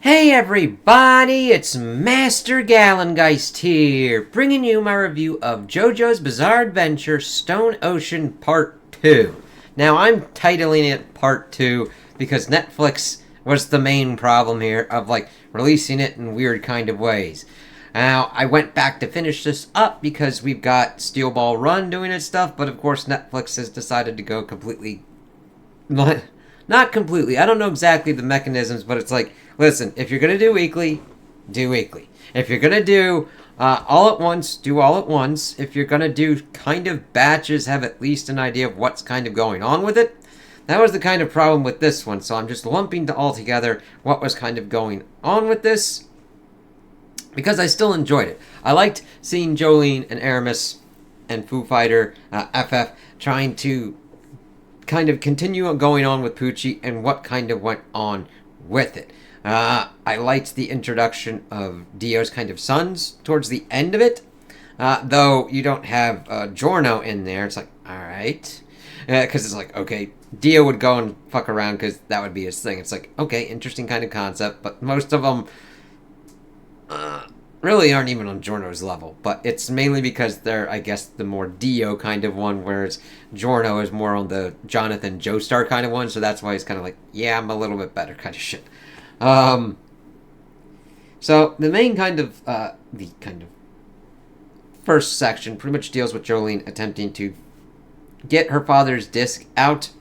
Hey everybody, it's Master Gallengeist here, bringing you my review of JoJo's Bizarre Adventure Stone Ocean Part 2. Now, I'm titling it Part 2 because Netflix was the main problem here of, releasing it in weird kind of ways. Now, I went back to finish this up because we've got Steel Ball Run doing its stuff, but of course Netflix has decided to go completely... Not completely. I don't know exactly the mechanisms, but it's like, listen, if you're going to do weekly, do weekly. If you're going to do all at once, do all at once. If you're going to do kind of batches, have at least an idea of what's kind of going on with it. That was the kind of problem with this one, so I'm just lumping all together what was kind of going on with this, because I still enjoyed it. I liked seeing Jolene and Aramis and Foo Fighter, FF, trying to kind of continue going on with Poochie and what kind of went on with it. I liked the introduction of Dio's kind of sons towards the end of it, though you don't have Giorno in there. It's like, alright. Because it's like, okay, Dio would go and fuck around because that would be his thing. It's like, okay, interesting kind of concept, but most of them really aren't even on Giorno's level, but it's mainly because they're, I guess, the more Dio kind of one, whereas Giorno is more on the Jonathan Joestar kind of one, so that's why he's kind of like, yeah, I'm a little bit better kind of shit. So the main kind of, first section pretty much deals with Jolene attempting to get her father's disc out,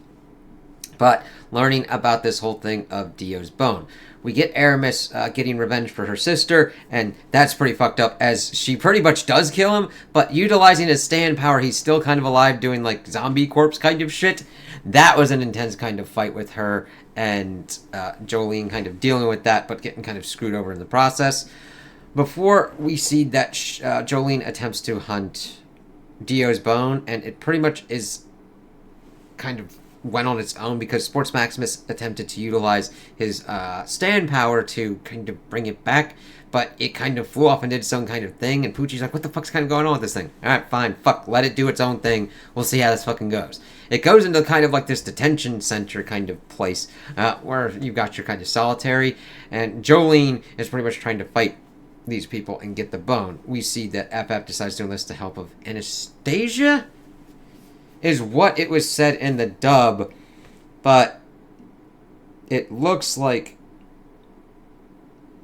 but learning about this whole thing of Dio's bone. We get Aramis getting revenge for her sister, and that's pretty fucked up, as she pretty much does kill him, but utilizing his stand power, he's still kind of alive, doing, like, zombie corpse kind of shit. That was an intense kind of fight with her, and Jolene kind of dealing with that, but getting kind of screwed over in the process. Before we see that Jolene attempts to hunt Dio's bone, and it pretty much is kind of went on its own because Sports Maximus attempted to utilize his stand power to kind of bring it back, but it kind of flew off and did its own kind of thing, and Poochie's like, what the fuck's kind of going on with this thing? Alright, fine, fuck, let it do its own thing, we'll see how this fucking goes. It goes into kind of like this detention center kind of place, where you've got your kind of solitary, and Jolene is pretty much trying to fight these people and get the bone. We see that FF decides to enlist the help of Anastasia? Is what it was said in the dub, but it looks like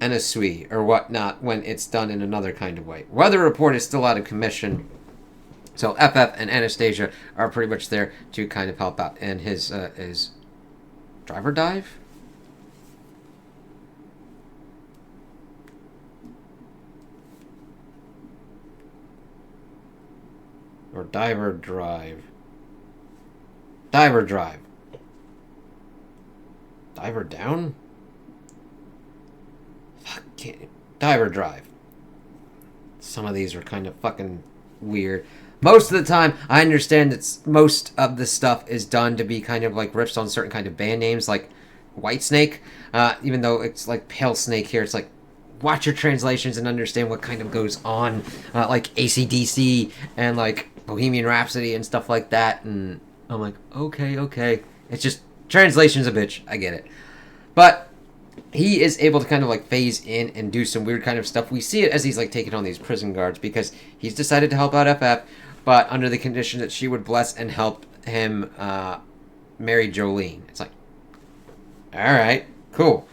Anasui or whatnot when it's done in another kind of way. Weather Report is still out of commission, so FF and Anastasia are pretty much there to kind of help out. And his driver dive? Or diver drive? Diver drive. Diver down? Fuck, diver drive. Some of these are kind of fucking weird. Most of the time, I understand that most of the stuff is done to be kind of like riffs on certain kind of band names, like White Snake. Even though it's like Pale Snake here, it's like, watch your translations and understand what kind of goes on. Like AC/DC and like Bohemian Rhapsody and stuff like that, and I'm like, okay. It's just, translation's a bitch. I get it. But he is able to kind of like phase in and do some weird kind of stuff. We see it as he's like taking on these prison guards because he's decided to help out FF, but under the condition that she would bless and help him marry Jolene. It's like, alright, cool.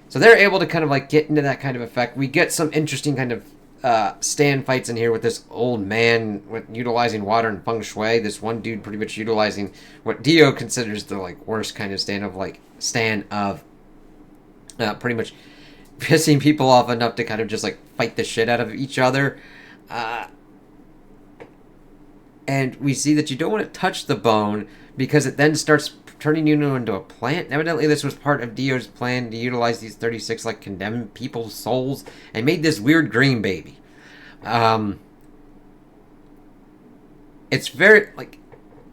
So they're able to kind of like get into that kind of effect. We get some interesting kind of stand fights in here with this old man with utilizing water and feng shui. This one dude pretty much utilizing what Dio considers the like worst kind of stand of pretty much pissing people off enough to kind of just like fight the shit out of each other. And we see that you don't want to touch the bone because it then starts turning you into a plant. Evidently, this was part of Dio's plan to utilize these 36 like condemned people's souls and made this weird green baby. It's very like,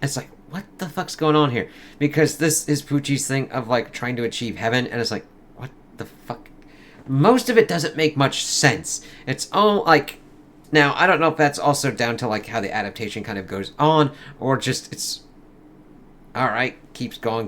it's like, what the fuck's going on here? Because this is Poochie's thing of like trying to achieve heaven, and it's like, what the fuck? Most of it doesn't make much sense. It's all like, now I don't know if that's also down to like how the adaptation kind of goes on, or just it's all right, keeps going,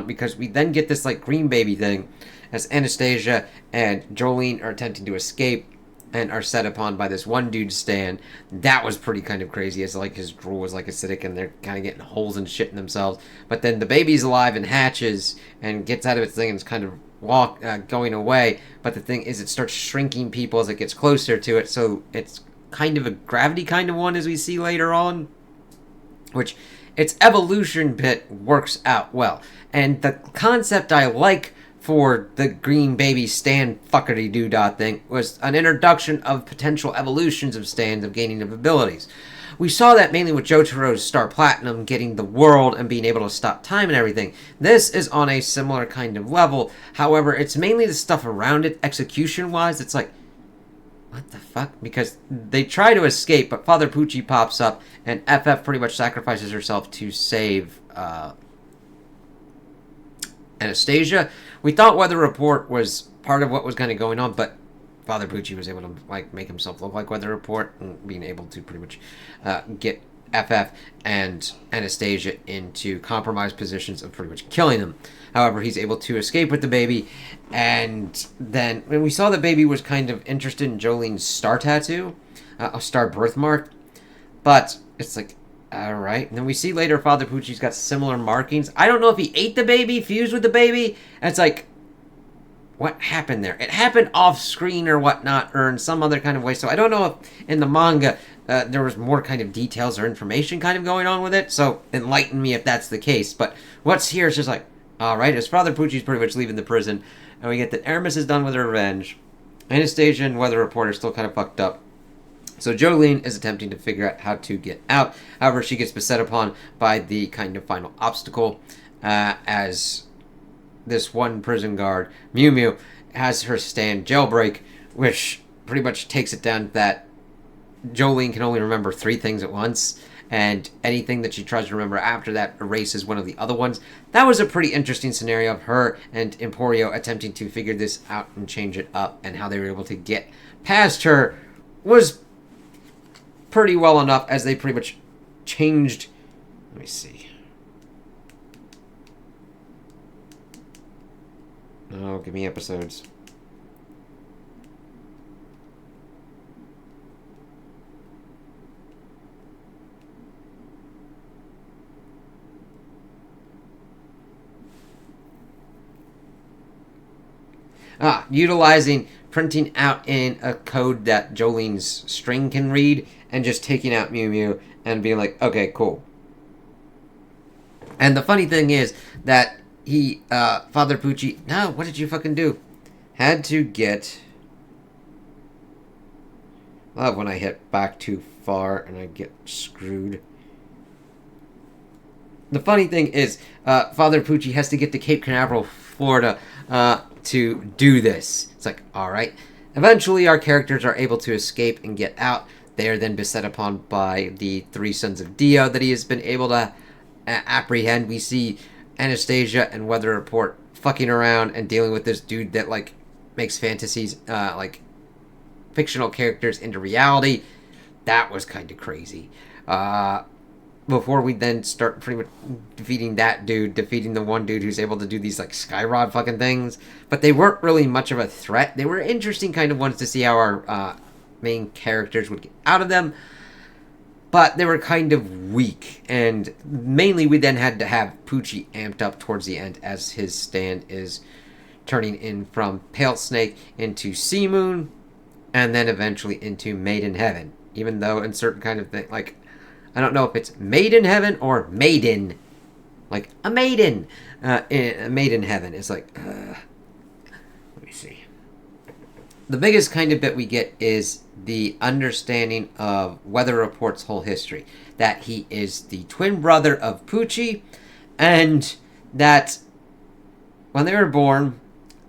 because we then get this like green baby thing as Anastasia and Jolene are attempting to escape and are set upon by this one dude Stan. That was pretty kind of crazy, as like his drool was like acidic and they're kind of getting holes and shit in themselves. But then the baby's alive and hatches and gets out of its thing and is kind of going away. But the thing is, it starts shrinking people as it gets closer to it, so it's kind of a gravity kind of one, as we see later on, which its evolution bit works out well. And the concept I like for the green baby Stan fuckery doodah thing was an introduction of potential evolutions of Stans of gaining of abilities. We saw that mainly with JoJo's Star Platinum getting the world and being able to stop time and everything. This is on a similar kind of level. However, it's mainly the stuff around it, execution-wise. It's like, what the fuck? Because they try to escape, but Father Pucci pops up, and FF pretty much sacrifices herself to save Anastasia. We thought Weather Report was part of what was kind of going on, but Father Pucci was able to like make himself look like Weather Report and being able to pretty much get FF and Anastasia into compromised positions of pretty much killing them. However, he's able to escape with the baby, and then when we saw the baby was kind of interested in Jolene's star tattoo, a star birthmark, but it's like, all right. And then we see later Father Pucci's got similar markings. I don't know if he ate the baby, fused with the baby, and it's like, what happened there? It happened off screen or whatnot, or in some other kind of way. So I don't know if in the manga there was more kind of details or information kind of going on with it. So enlighten me if that's the case. But what's here is just like, all right, as Father Pucci's pretty much leaving the prison, and we get that Aramis is done with her revenge. Anastasia and Weather Report are still kind of fucked up. So Jolene is attempting to figure out how to get out. However, she gets beset upon by the kind of final obstacle as this one prison guard, Mew Mew, has her stand jailbreak, which pretty much takes it down that Jolene can only remember 3 things at once, and anything that she tries to remember after that erases one of the other ones. That was a pretty interesting scenario of her and Emporio attempting to figure this out and change it up, and how they were able to get past her was pretty well enough, as they pretty much changed. Let me see. Oh, give me episodes. Utilizing printing out in a code that Jolene's string can read, and just taking out Mew Mew and being like, okay, cool. And the funny thing is that he, Father Pucci, no, what did you fucking do? Had to get... I love when I hit back too far and I get screwed. The funny thing is, Father Pucci has to get to Cape Canaveral, Florida, to do this. It's like, alright. Eventually, our characters are able to escape and get out. They are then beset upon by the 3 sons of Dio that he has been able to apprehend. We see Anastasia and Weather Report fucking around and dealing with this dude that, like, makes fantasies, like, fictional characters into reality. That was kind of crazy. Before we then start pretty much defeating that dude, defeating the one dude who's able to do these, like, Skyrod fucking things. But they weren't really much of a threat. They were interesting kind of ones to see how our main characters would get out of them. But they were kind of weak. And mainly we then had to have Pucci amped up towards the end, as his stand is turning in from Pale Snake into Sea Moon, and then eventually into Made in Heaven. Even though in certain kind of thing, like, I don't know if it's Made in Heaven or Maiden. Like, a maiden. Made in Heaven. It's like, let me see. The biggest kind of bit we get is the understanding of Weather Report's whole history. That he is the twin brother of Pucci, and that when they were born,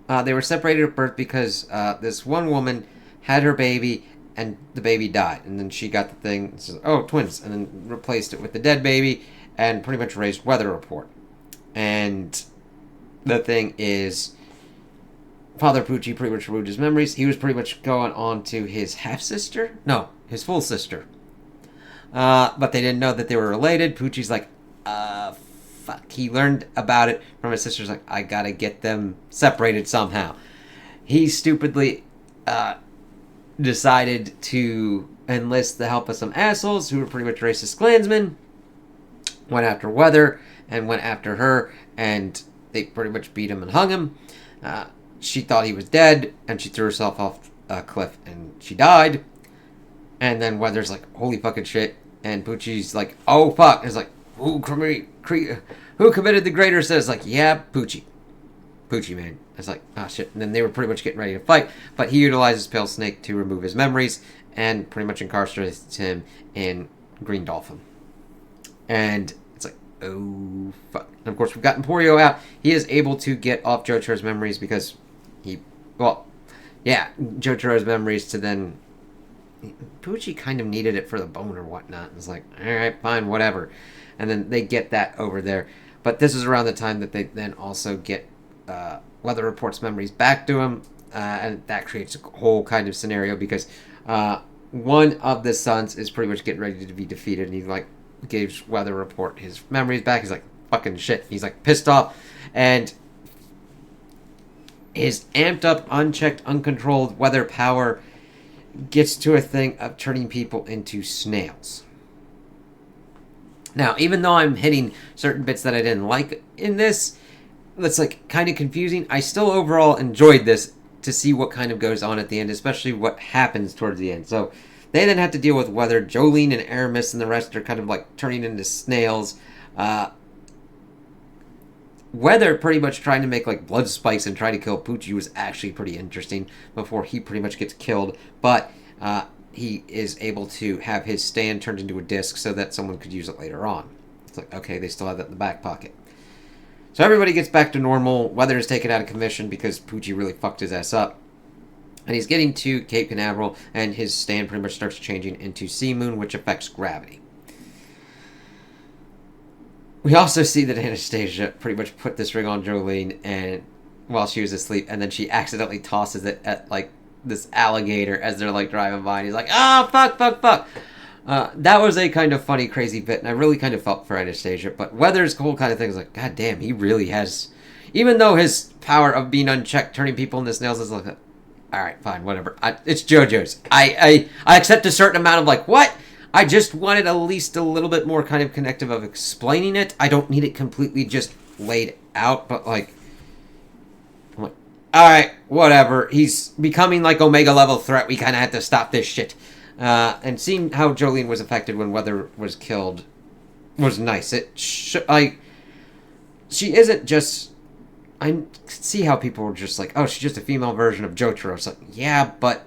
they were separated at birth because this one woman had her baby, and the baby died. And then she got the thing, and says, oh, twins, and then replaced it with the dead baby, and pretty much raised Weather Report. And the thing is, Father Pucci pretty much removed his memories. He was pretty much going on to his half-sister? No, his full sister. But they didn't know that they were related. Pucci's like, fuck. He learned about it from his sister's like, I gotta get them separated somehow. He stupidly decided to enlist the help of some assholes who were pretty much racist Klansmen. Went after Weather and went after her, and they pretty much beat him and hung him. She thought he was dead, and she threw herself off a cliff, and she died. And then Weather's like, holy fucking shit. And Poochie's like, oh fuck. And it's like, who committed the greater sin? It's like, yeah, Poochie. Poochie, man. It's like, oh shit. And then they were pretty much getting ready to fight. But he utilizes Pale Snake to remove his memories and pretty much incarcerates him in Green Dolphin. And it's like, oh fuck. And of course, we've got Emporio out. He is able to get off Jotaro's memories because Jotaro's memories to then... Poochie kind of needed it for the bone or whatnot. It's like, alright, fine, whatever. And then they get that over there. But this is around the time that they then also get Weather Report's memories back to him. And that creates a whole kind of scenario because one of the sons is pretty much getting ready to be defeated. And he like gives Weather Report his memories back. He's like, fucking shit. He's like pissed off. And his amped up, unchecked, uncontrolled weather power gets to a thing of turning people into snails. Now, even though I'm hitting certain bits that I didn't like in this, that's like kind of confusing, I still overall enjoyed this to see what kind of goes on at the end, especially what happens towards the end. So they then have to deal with whether Jolene and Aramis and the rest are kind of like turning into snails. Weather pretty much trying to make like blood spikes and try to kill Poochie was actually pretty interesting before he pretty much gets killed. But he is able to have his stand turned into a disc so that someone could use it later on. It's like, okay, they still have that in the back pocket. So everybody gets back to normal. Weather is taken out of commission because Poochie really fucked his ass up. And he's getting to Cape Canaveral, and his stand pretty much starts changing into Sea Moon, which affects gravity. We also see that Anastasia pretty much put this ring on Jolene and while she was asleep, and then she accidentally tosses it at like this alligator as they're like driving by, and he's like, oh, fuck. That was a kind of funny, crazy bit, and I really kind of felt for Anastasia, but Weather's whole kind of thing is like, god damn, he really has, even though his power of being unchecked, turning people into snails is like, alright, fine, whatever. It's JoJo's. I accept a certain amount of like, what? I just wanted at least a little bit more kind of connective of explaining it. I don't need it completely just laid out, but like, I'm like, alright, whatever. He's becoming like Omega level threat. We kind of had to stop this shit. And seeing how Jolene was affected when Weather was killed was nice. She isn't just... I see how people were just like, oh, she's just a female version of Jotaro. It's like, yeah, but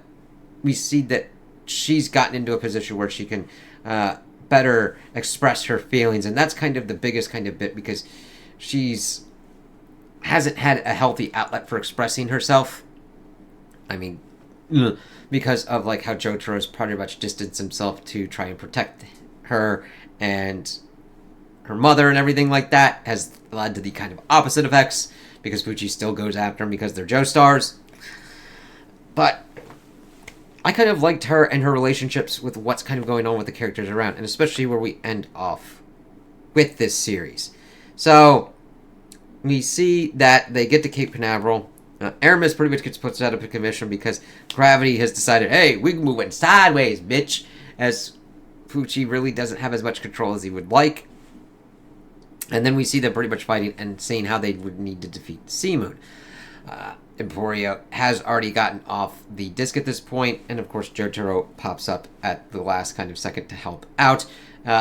we see that she's gotten into a position where she can better express her feelings, and that's kind of the biggest kind of bit because she's hasn't had a healthy outlet for expressing herself. I mean, because of like how Jotaro's pretty much distanced himself to try and protect her and her mother and everything like that has led to the kind of opposite effects because Poochie still goes after him because they're Joestars. But I kind of liked her and her relationships with what's kind of going on with the characters around, and especially where we end off with this series. So, we see that they get to Cape Canaveral. Aramis pretty much gets put out of commission because gravity has decided, hey, we're moving sideways, bitch, as Poochie really doesn't have as much control as he would like. And then we see them pretty much fighting and seeing how they would need to defeat Sea Moon. Emporio has already gotten off the disc at this point, and of course Jotaro pops up at the last kind of second to help out,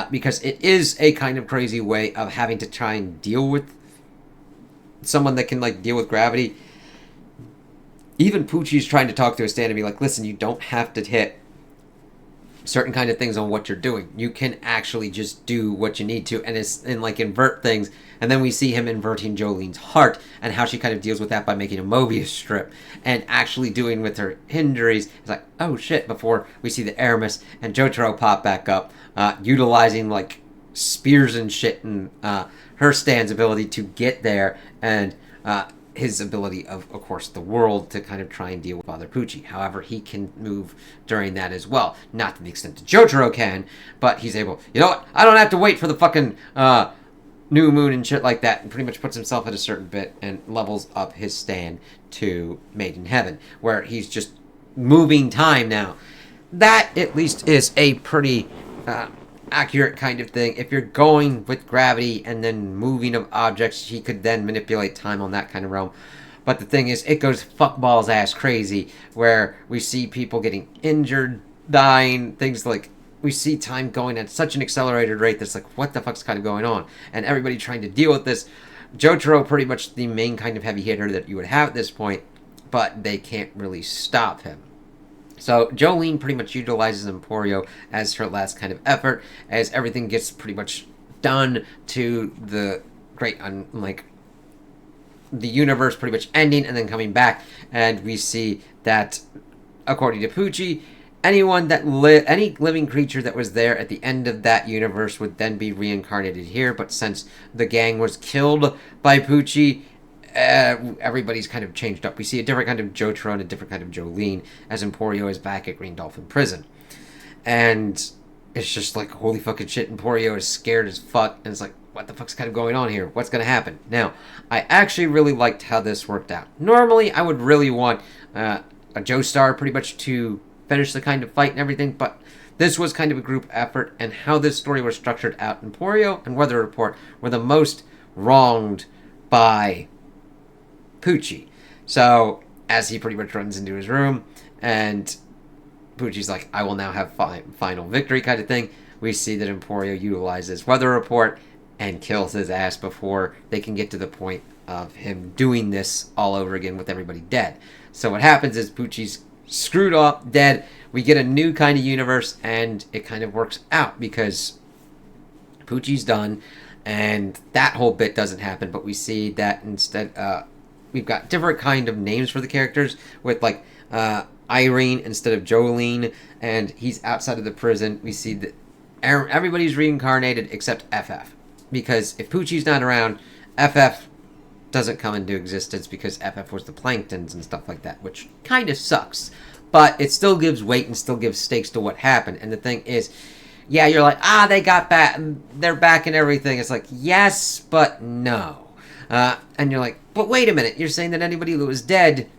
because it is a kind of crazy way of having to try and deal with someone that can like deal with gravity. Even Poochie's trying to talk to a stand and be like, listen, you don't have to hit certain kind of things on what you're doing. You can actually just do what you need to and like invert things. And then we see him inverting Jolene's heart and how she kind of deals with that by making a Mobius strip and actually doing with her injuries. It's like, oh shit, before we see the Aramis and Jotaro pop back up, utilizing like spears and shit and her stand's ability to get there and his ability of course, the world to kind of try and deal with Father Poochie. However, he can move during that as well. Not to the extent that Jotaro can, but he's able, you know what? I don't have to wait for the fucking new moon and shit like that, and pretty much puts himself at a certain bit and levels up his stand to Made in Heaven, where he's just moving time now. That at least is a pretty accurate kind of thing. If you're going with gravity and then moving of objects, he could then manipulate time on that kind of realm. But the thing is, it goes fuckballs ass crazy, where we see people getting injured, dying, things like, we see time going at such an accelerated rate that's like, what the fuck's kind of going on? And everybody trying to deal with this. Jotaro, pretty much the main kind of heavy hitter that you would have at this point, but they can't really stop him. So Jolene pretty much utilizes Emporio as her last kind of effort, as everything gets pretty much done to the great, like, the universe pretty much ending and then coming back, and we see that, according to Pucci, anyone that any living creature that was there at the end of that universe would then be reincarnated here. But since the gang was killed by Pucci, everybody's kind of changed up. We see a different kind of Jotaro and a different kind of Jolene, as Emporio is back at Green Dolphin Prison. And it's just like, holy fucking shit, Emporio is scared as fuck, and it's like, what the fuck's kind of going on here? What's going to happen? Now, I actually really liked how this worked out. Normally, I would really want a Joestar pretty much to finish the kind of fight and everything, but this was kind of a group effort, and how this story was structured out, Emporio and Weather Report were the most wronged by Pucci. So, as he pretty much runs into his room, and Pucci's like, I will now have final victory kind of thing, we see that Emporio utilizes Weather Report and kills his ass before they can get to the point of him doing this all over again with everybody dead. So what happens is Pucci's screwed up, dead. We get a new kind of universe, and it kind of works out because Pucci's done, and that whole bit doesn't happen. But we see that instead, we've got different kind of names for the characters, with like Irene instead of Jolene, and he's outside of the prison. We see that everybody's reincarnated except FF, because if Pucci's not around, FF doesn't come into existence, because FF was the Planktons and stuff like that, which kind of sucks. But it still gives weight and still gives stakes to what happened. And the thing is, yeah, you're like, they got back, they're back and everything. It's like, yes, but no. And you're like, but wait a minute, you're saying that anybody that was dead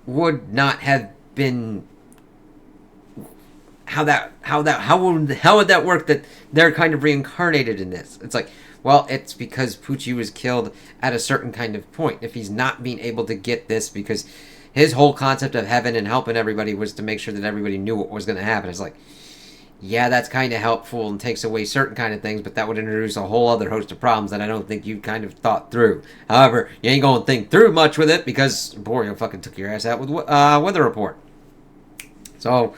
would not have been... How would that work, that they're kind of reincarnated in this? It's like, well, it's because Pucci was killed at a certain kind of point. If he's not being able to get this, because his whole concept of heaven and helping everybody was to make sure that everybody knew what was going to happen. It's like, yeah, that's kind of helpful and takes away certain kind of things, but that would introduce a whole other host of problems that I don't think you kind of thought through. However, you ain't going to think through much with it, because Emporio fucking took your ass out with Weather Report. So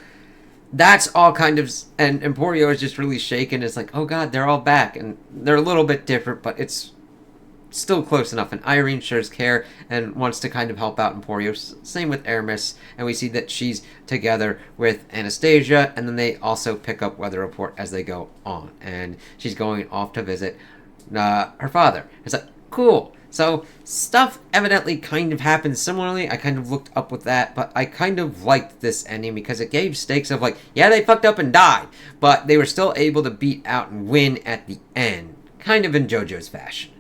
that's all kind of... And Emporio is just really shaken. It's like, oh god, they're all back. And they're a little bit different, but it's still close enough. And Irene shares care and wants to kind of help out Emporio. Same with Aramis. And we see that she's together with Anastasia. And then they also pick up Weather Report as they go on. And she's going off to visit her father. It's like, cool. So, stuff evidently kind of happened similarly. I kind of looked up with that, but I kind of liked this ending because it gave stakes of like, yeah, they fucked up and died, but they were still able to beat out and win at the end. Kind of in JoJo's fashion.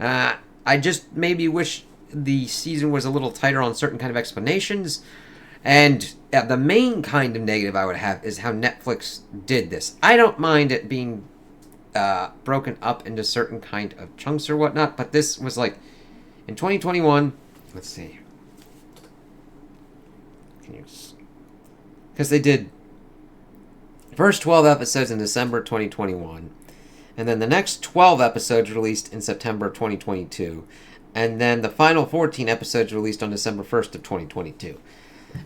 I just maybe wish the season was a little tighter on certain kind of explanations. And the main kind of negative I would have is how Netflix did this. I don't mind it being broken up into certain kind of chunks or whatnot, but this was like in 2021. Let's see, because they did first 12 episodes in December 2021, and then the next 12 episodes released in September 2022, and then the final 14 episodes released on December 1st of 2022.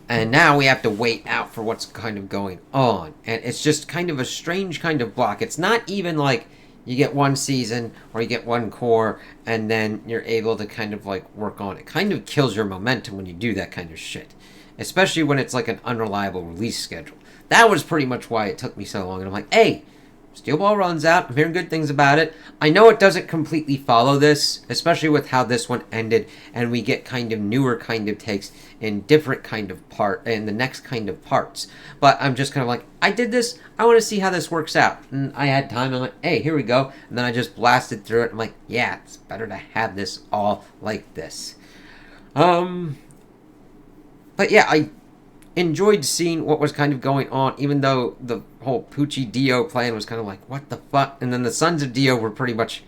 And now we have to wait out for what's kind of going on. And it's just kind of a strange kind of block. It's not even like you get one season or you get one core and then you're able to kind of like work on it. It kind of kills your momentum when you do that kind of shit. Especially when it's like an unreliable release schedule. That was pretty much why it took me so long. And I'm like, hey, Steel Ball runs out. I'm hearing good things about it. I know it doesn't completely follow this, especially with how this one ended, and we get kind of newer kind of takes in different kind of part, in the next kind of parts. But I'm just kind of like, I did this, I want to see how this works out. And I had time, I'm like, hey, here we go. And then I just blasted through it. I'm like, yeah, it's better to have this all like this. But yeah, I enjoyed seeing what was kind of going on, even though the whole Poochie Dio plan was kind of like, what the fuck? And then the Sons of Dio were pretty much...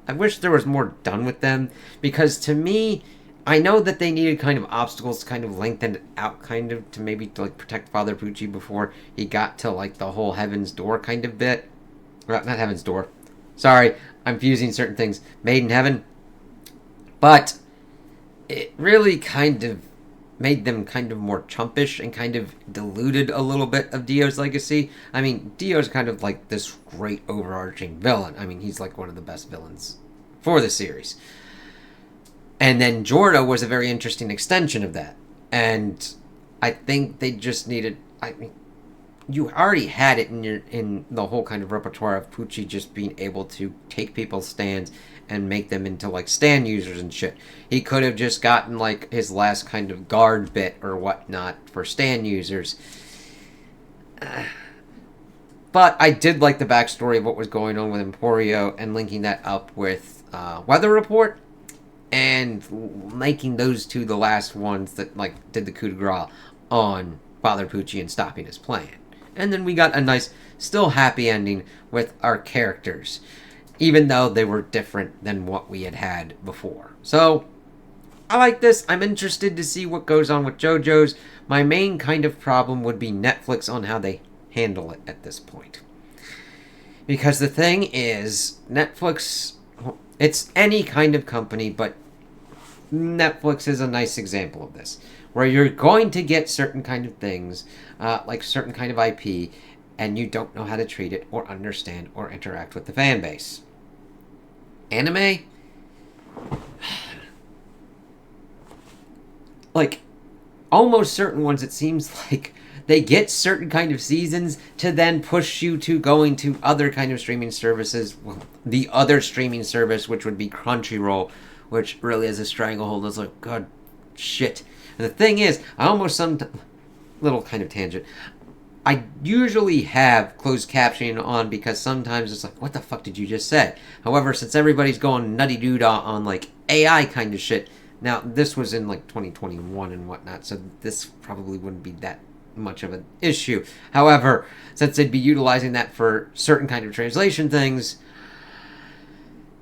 I wish there was more done with them, because to me, I know that they needed kind of obstacles to kind of lengthen out kind of to maybe like protect Father Poochie before he got to like the whole Heaven's Door kind of bit. Well, not Heaven's Door. Sorry, I'm fusing certain things. Made in Heaven. But it really kind of made them kind of more chumpish and kind of diluted a little bit of Dio's legacy. I mean, Dio's kind of like this great overarching villain. I mean, he's like one of the best villains for the series. And then Jordo was a very interesting extension of that. And I think they just needed... I mean, you already had it in the whole kind of repertoire of Poochie just being able to take people's stands and make them into like stand users and shit. He could have just gotten like his last kind of guard bit or whatnot for stand users. But I did like the backstory of what was going on with Emporio and linking that up with Weather Report and making those two the last ones that like did the coup de grace on Father Poochie and stopping his plan. And then we got a nice, still happy ending with our characters, even though they were different than what we had before. So, I like this. I'm interested to see what goes on with JoJo's. My main kind of problem would be Netflix on how they handle it at this point. Because the thing is, Netflix, it's any kind of company, but Netflix is a nice example of this, where you're going to get certain kind of things, like certain kind of IP, and you don't know how to treat it or understand or interact with the fan base. Anime? Like, almost certain ones, it seems like they get certain kind of seasons to then push you to going to other kind of streaming services. Well, the other streaming service, which would be Crunchyroll, which really has a stranglehold. It's like, God, shit. And the thing is, I almost little kind of tangent. I usually have closed captioning on because sometimes it's like, what the fuck did you just say? However, since everybody's going nutty doodah on like AI kind of shit, now this was in like 2021 and whatnot, so this probably wouldn't be that much of an issue. However, since they'd be utilizing that for certain kind of translation things,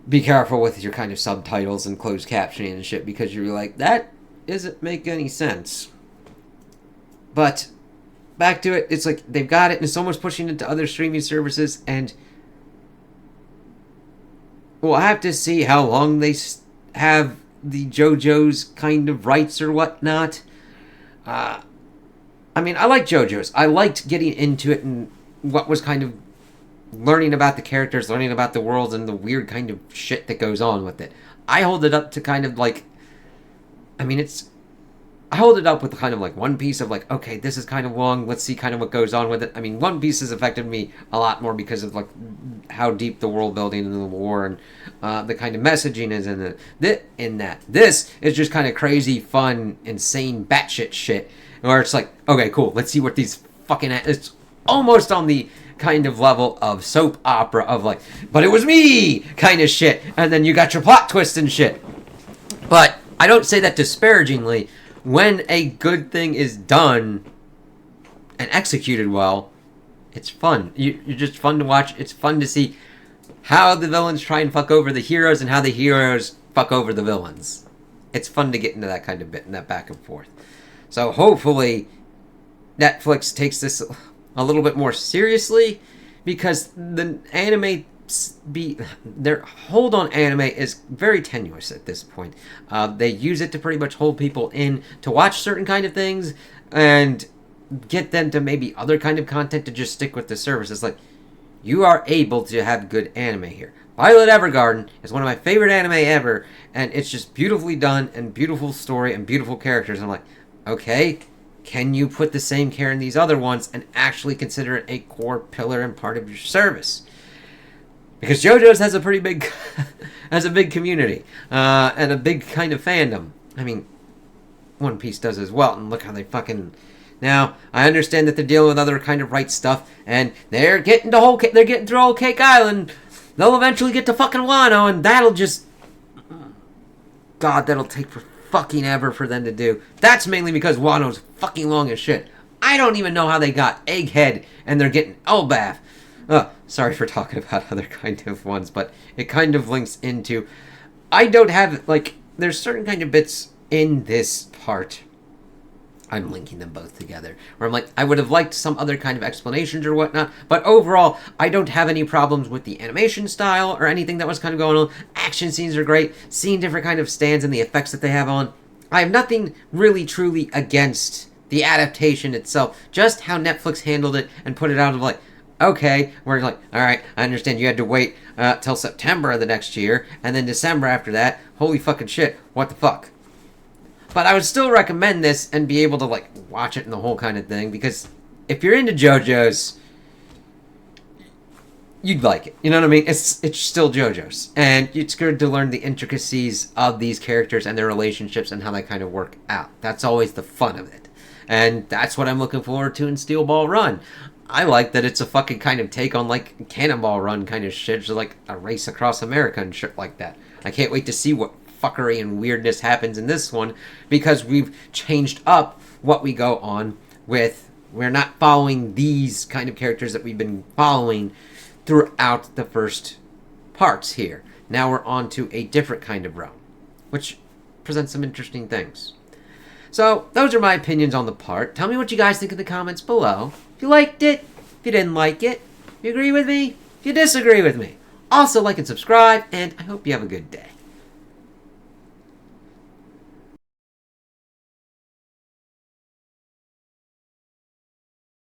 be careful with your kind of subtitles and closed captioning and shit, because you're like, that doesn't make any sense. But back to it, it's like they've got it and it's almost pushing it to other streaming services, and we'll have to see how long they have the JoJo's kind of rights or whatnot. I mean, I like JoJo's. I liked getting into it and what was kind of learning about the characters, learning about the worlds, and the weird kind of shit that goes on with it. I hold it up to kind of like, I hold it up with kind of like One Piece of like, okay, this is kind of long, let's see kind of what goes on with it. I mean, One Piece has affected me a lot more because of like how deep the world building and the war and the kind of messaging is in that. This is just kind of crazy, fun, insane, batshit shit, where it's like, okay, cool, let's see what these fucking... It's almost on the kind of level of soap opera of like, but it was me kind of shit, and then you got your plot twist and shit. But I don't say that disparagingly. When a good thing is done and executed well, it's fun. You're just fun to watch. It's fun to see how the villains try and fuck over the heroes and how the heroes fuck over the villains. It's fun to get into that kind of bit and that back and forth. So hopefully Netflix takes this a little bit more seriously, because the anime... their hold on anime is very tenuous at this point. They use it to pretty much hold people in to watch certain kind of things and get them to maybe other kind of content to just stick with the service. It's like, you are able to have good anime here. Violet Evergarden is one of my favorite anime ever, and it's just beautifully done and beautiful story and beautiful characters. I'm like, okay, can you put the same care in these other ones and actually consider it a core pillar and part of your service? Because JoJo's has a pretty big, has a big community, and a big kind of fandom. I mean, One Piece does as well, and look how they fucking... Now, I understand that they're dealing with other kind of right stuff, and they're getting through Whole Cake Island. They'll eventually get to fucking Wano, and that'll just... God, that'll take for fucking ever for them to do. That's mainly because Wano's fucking long as shit. I don't even know how they got Egghead, and they're getting Elbaf. Sorry for talking about other kind of ones, but it kind of links into... I don't have, like... There's certain kind of bits in this part... I'm linking them both together. Where I'm like, I would have liked some other kind of explanations or whatnot, but overall, I don't have any problems with the animation style or anything that was kind of going on. Action scenes are great. Seeing different kind of stands and the effects that they have on. I have nothing really truly against the adaptation itself. Just how Netflix handled it and put it out of like, okay, we're like, alright, I understand you had to wait till September of the next year, and then December after that. Holy fucking shit, what the fuck? But I would still recommend this and be able to, like, watch it and the whole kind of thing. Because if you're into JoJo's, you'd like it. You know what I mean? It's still JoJo's. And it's good to learn the intricacies of these characters and their relationships and how they kind of work out. That's always the fun of it. And that's what I'm looking forward to in Steel Ball Run. I like that it's a fucking kind of take on, like, Cannonball Run kind of shit. Just like a race across America and shit like that. I can't wait to see what fuckery and weirdness happens in this one, because we've changed up what we go on with. We're not following these kind of characters that we've been following throughout the first parts here. Now we're on to a different kind of realm, which presents some interesting things. So those are my opinions on the part. Tell me what you guys think in the comments below. If you liked it, if you didn't like it, if you agree with me, if you disagree with me. Also like and subscribe, and I hope you have a good day.